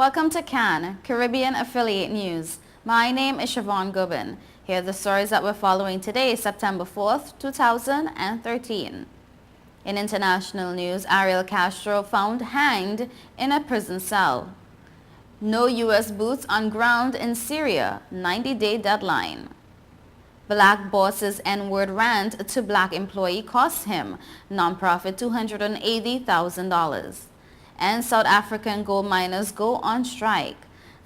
Welcome to CAN, Caribbean Affiliate News. My name is Siobhan Gubin. Here are the stories that we're following today, September 4th, 2013. In international news, Ariel Castro found hanged in a prison cell. No U.S. boots on ground in Syria, 90-day deadline. Black boss's N-word rant to black employee costs him, nonprofit $280,000. And South African gold miners go on strike.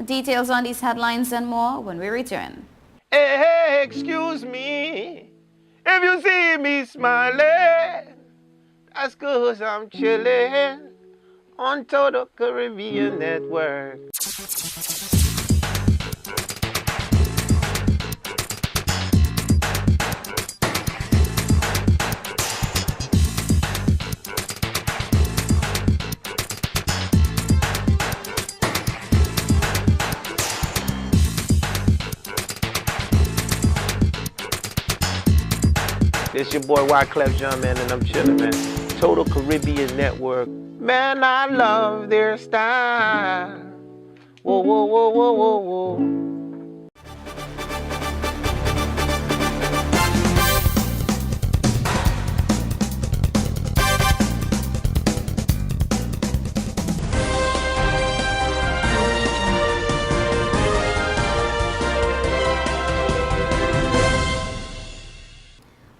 Details on these headlines and more when we return. Hey, excuse me, if you see me smiling, that's 'cause I'm chilling on Total Caribbean Network. It's your boy Wyclef John, man, and I'm chilling, man. Total Caribbean Network. Man, I love their style. Whoa, whoa, whoa, whoa, whoa, whoa.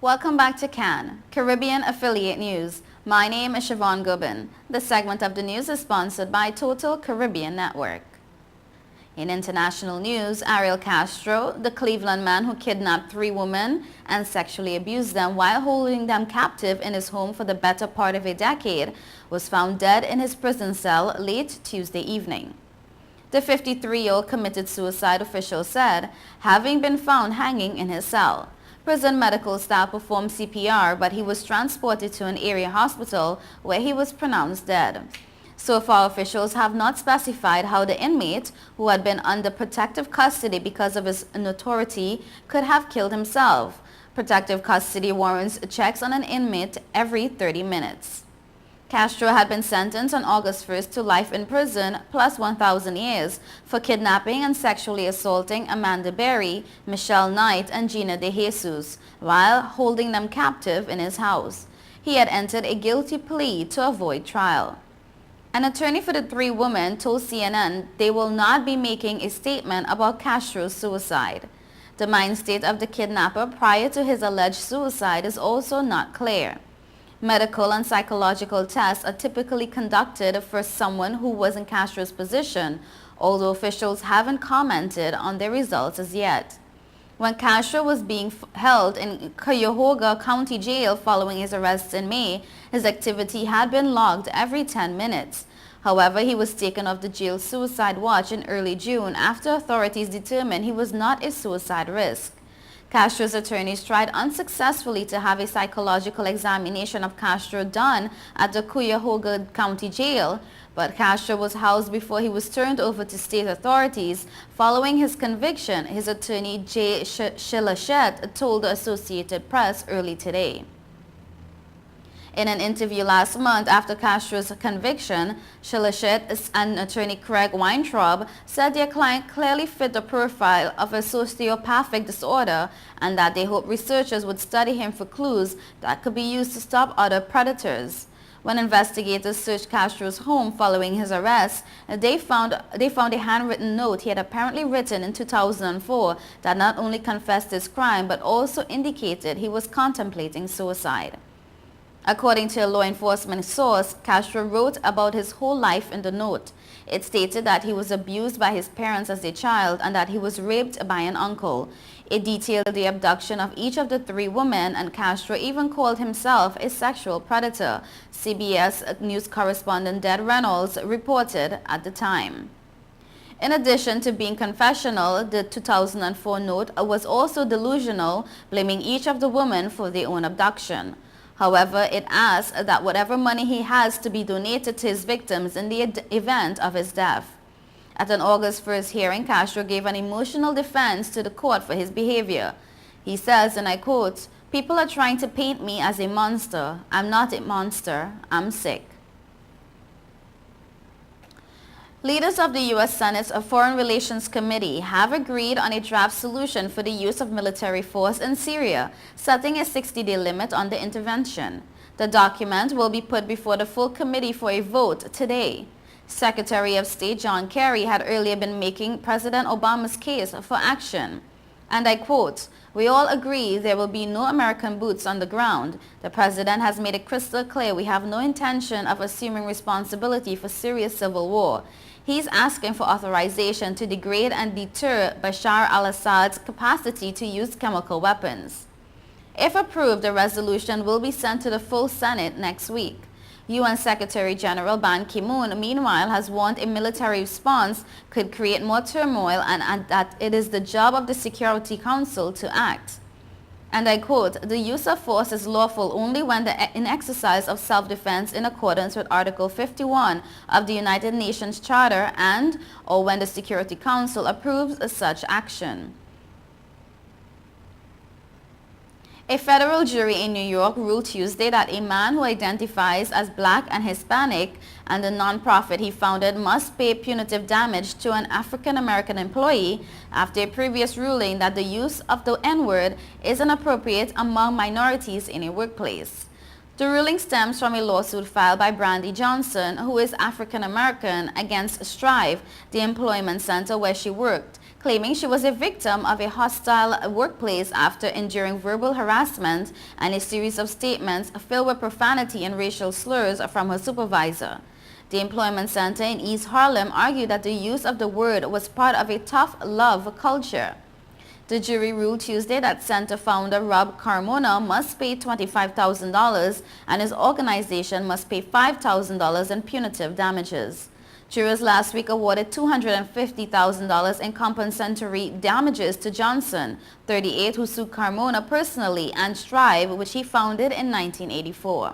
Welcome back to CAN, Caribbean Affiliate News. My name is Siobhan Gubin. This segment of the news is sponsored by Total Caribbean Network. In international news, Ariel Castro, the Cleveland man who kidnapped 3 women and sexually abused them while holding them captive in his home for the better part of a decade, was found dead in his prison cell late Tuesday evening. The 53-year-old committed suicide, officials said, having been found hanging in his cell. Prison medical staff performed CPR, but he was transported to an area hospital where he was pronounced dead. So far, officials have not specified how the inmate, who had been under protective custody because of his notoriety, could have killed himself. Protective custody warrants checks on an inmate every 30 minutes. Castro had been sentenced on August 1st to life in prison plus 1,000 years for kidnapping and sexually assaulting Amanda Berry, Michelle Knight, and Gina De Jesus while holding them captive in his house. He had entered a guilty plea to avoid trial. An attorney for the 3 women told CNN they will not be making a statement about Castro's suicide. The mind state of the kidnapper prior to his alleged suicide is also not clear. Medical and psychological tests are typically conducted for someone who was in Castro's position, although officials haven't commented on their results as yet. When Castro was being held in Cuyahoga County Jail following his arrest in May, his activity had been logged every 10 minutes. However, he was taken off the jail's suicide watch in early June after authorities determined he was not a suicide risk. Castro's attorneys tried unsuccessfully to have a psychological examination of Castro done at the Cuyahoga County Jail, but Castro was housed before he was turned over to state authorities. Following his conviction, his attorney Jay Shilachet told the Associated Press early today. In an interview last month after Castro's conviction, Shilachet and attorney Craig Weintraub said their client clearly fit the profile of a sociopathic disorder and that they hope researchers would study him for clues that could be used to stop other predators. When investigators searched Castro's home following his arrest, they found a handwritten note he had apparently written in 2004 that not only confessed his crime but also indicated he was contemplating suicide. According to a law enforcement source, Castro wrote about his whole life in the note. It stated that he was abused by his parents as a child and that he was raped by an uncle. It detailed the abduction of each of the 3 women, and Castro even called himself a sexual predator, CBS News correspondent Ded Reynolds reported at the time. In addition to being confessional, the 2004 note was also delusional, blaming each of the women for their own abduction. However, it asks that whatever money he has to be donated to his victims in the event of his death. At an August 1st hearing, Castro gave an emotional defense to the court for his behavior. He says, and I quote, "People are trying to paint me as a monster. I'm not a monster. I'm sick." Leaders of the U.S. Senate's Foreign Relations Committee have agreed on a draft solution for the use of military force in Syria, setting a 60-day limit on the intervention. The document will be put before the full committee for a vote today. Secretary of State John Kerry had earlier been making President Obama's case for action. And I quote, "We all agree there will be no American boots on the ground. The president has made it crystal clear we have no intention of assuming responsibility for Syria's civil war. He's asking for authorization to degrade and deter Bashar al-Assad's capacity to use chemical weapons." If approved, the resolution will be sent to the full Senate next week. UN Secretary General Ban Ki-moon, meanwhile, has warned a military response could create more turmoil and that it is the job of the Security Council to act. And I quote, "The use of force is lawful only when in exercise of self-defense in accordance with Article 51 of the United Nations Charter and or when the Security Council approves such action." A federal jury in New York ruled Tuesday that a man who identifies as Black and Hispanic and the nonprofit he founded must pay punitive damage to an African-American employee after a previous ruling that the use of the N-word is inappropriate among minorities in a workplace. The ruling stems from a lawsuit filed by Brandy Johnson, who is African-American, against Strive, the employment center where she worked, claiming she was a victim of a hostile workplace after enduring verbal harassment and a series of statements filled with profanity and racial slurs from her supervisor. The employment center in East Harlem argued that the use of the word was part of a tough love culture. The jury ruled Tuesday that center founder Rob Carmona must pay $25,000 and his organization must pay $5,000 in punitive damages. Jurors last week awarded $250,000 in compensatory damages to Johnson, 38, who sued Carmona personally, and Strive, which he founded in 1984.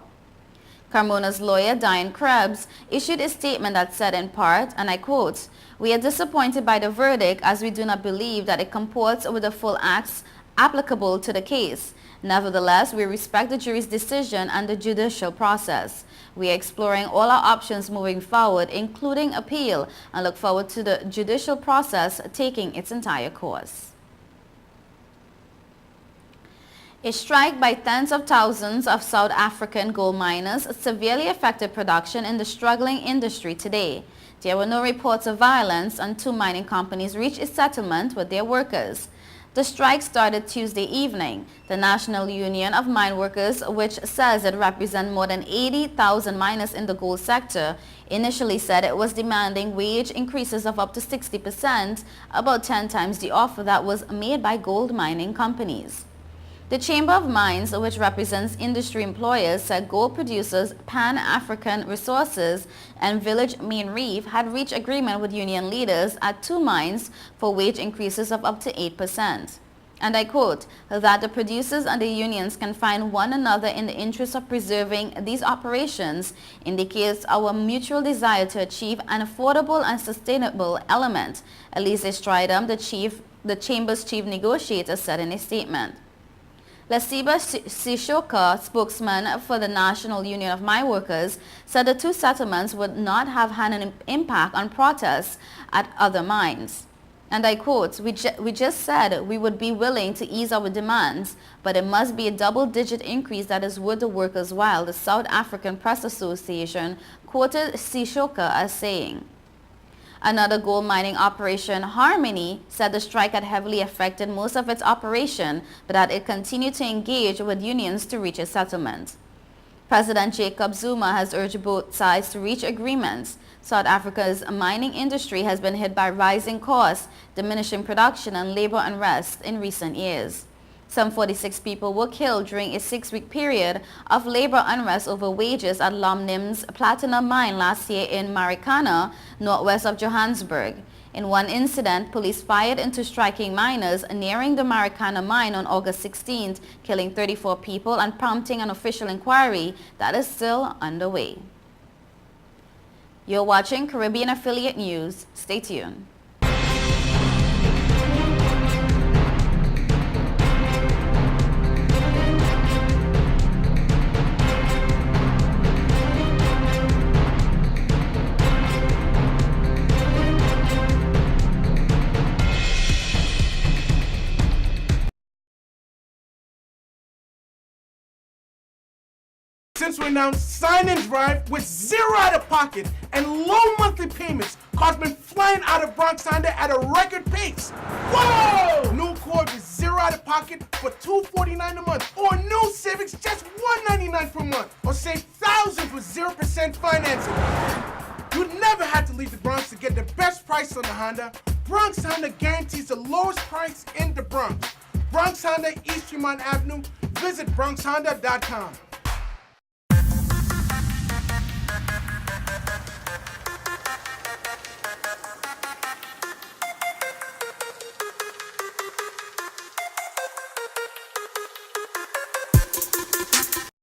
Carmona's lawyer, Diane Krebs, issued a statement that said in part, and I quote, "We are disappointed by the verdict as we do not believe that it comports with the full acts applicable to the case. Nevertheless, we respect the jury's decision and the judicial process. We are exploring all our options moving forward, including appeal, and look forward to the judicial process taking its entire course." A strike by tens of thousands of South African gold miners severely affected production in the struggling industry today. There were no reports of violence, and two mining companies reached a settlement with their workers. The strike started Tuesday evening. The National Union of Mine Workers, which says it represents more than 80,000 miners in the gold sector, initially said it was demanding wage increases of up to 60%, about 10 times the offer that was made by gold mining companies. The Chamber of Mines, which represents industry employers, said gold producers Pan-African Resources and Village Main Reef had reached agreement with union leaders at two mines for wage increases of up to 8%. And I quote, "that the producers and the unions can find one another in the interest of preserving these operations indicates our mutual desire to achieve an affordable and sustainable element," Elise Stridham, the Chamber's chief negotiator, said in a statement. Lesiba Sishoka, spokesman for the National Union of Mine Workers, said the two settlements would not have had an impact on protests at other mines. And I quote, we just said we would be willing to ease our demands, but it must be a double-digit increase that is worth the workers' while," the South African Press Association quoted Sishoka as saying. Another gold mining operation, Harmony, said the strike had heavily affected most of its operation, but that it continued to engage with unions to reach a settlement. President Jacob Zuma has urged both sides to reach agreements. South Africa's mining industry has been hit by rising costs, diminishing production, and labor unrest in recent years. Some 46 people were killed during a 6-week period of labor unrest over wages at Lomnim's platinum mine last year in Marikana, northwest of Johannesburg. In one incident, police fired into striking miners nearing the Marikana mine on August 16th, killing 34 people and prompting an official inquiry that is still underway. You're watching Caribbean Affiliate News. Stay tuned. Since we announced Sign and Drive with zero out of pocket and low monthly payments, cars been flying out of Bronx Honda at a record pace. Whoa! New Accord with zero out of pocket for $249 a month, or new Civics just $199 per month, or save thousands with 0% financing. You never had to leave the Bronx to get the best price on the Honda. Bronx Honda guarantees the lowest price in the Bronx. Bronx Honda, East Tremont Avenue. Visit BronxHonda.com.